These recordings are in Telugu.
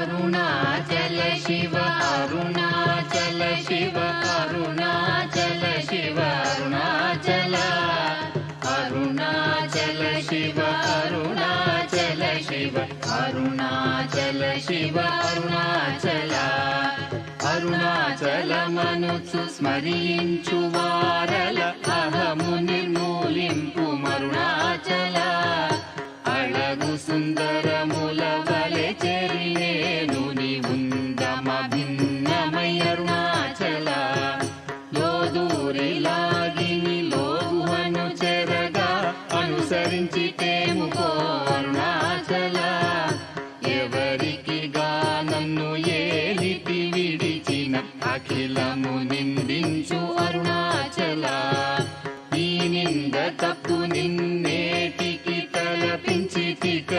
అరుణాచల శివ అరుణాచల శివ అరుణాచల శివ అరుణాచల అరుణాచల శివ అరుణాచల శివ అరుణాచల శివ అరుణాచల అరుణాచలమనుచు స్మరించు వారల అహము నిర్మూలింపు మరుణాచల అళగు సుందరముల వలె చెరినేను నివుందమ భిన్నమై అరుణాచల లోదూరి లాగిని లోగుహను చెరగా అనుసరించి తేముకో అరుణాచల ఎవరికి నన్ను ఏలితి విడిచిన అఖిలము నిందించు అరుణాచల ఈ నింద తప్పు నిన్నేటికి తలపించి తిక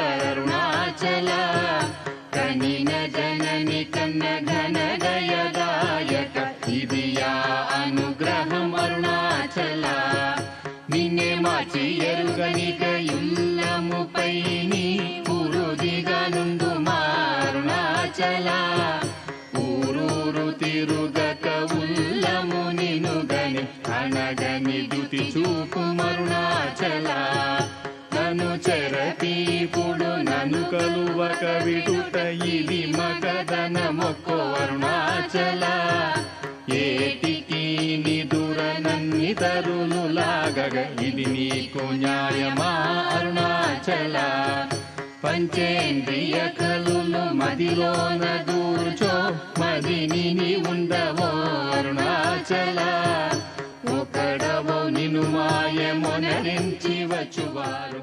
విడువారెవరుణాచల కనిన జనని కన్న ఘన గయదాయక ఇది యా అనుగ్రహం అరుణాచల నిన్నే మార్చి ఎరుగనిక ఇల్లముపై నీ పురుదిగా నుండు అరుణాచల ఊరూరు తిరుగక ఉల్లము నినుగని అనగని దుతి చూపు అరుణాచల నన్ను చెరపీపుడు నన్ను కలువక విడుట ఇది మగదన మొక్కో అరుణాచల ఏటికి నిదుర నన్ని తరులు లాగగ ఇది నీకు న్యాయమా అరుణాచల పంచేంద్రియ కలులు మదిలోన దూర్చో మదిని ఉండవో అరుణాచల ఒకడవో నిను మాయమొనరించి వచ్చువారు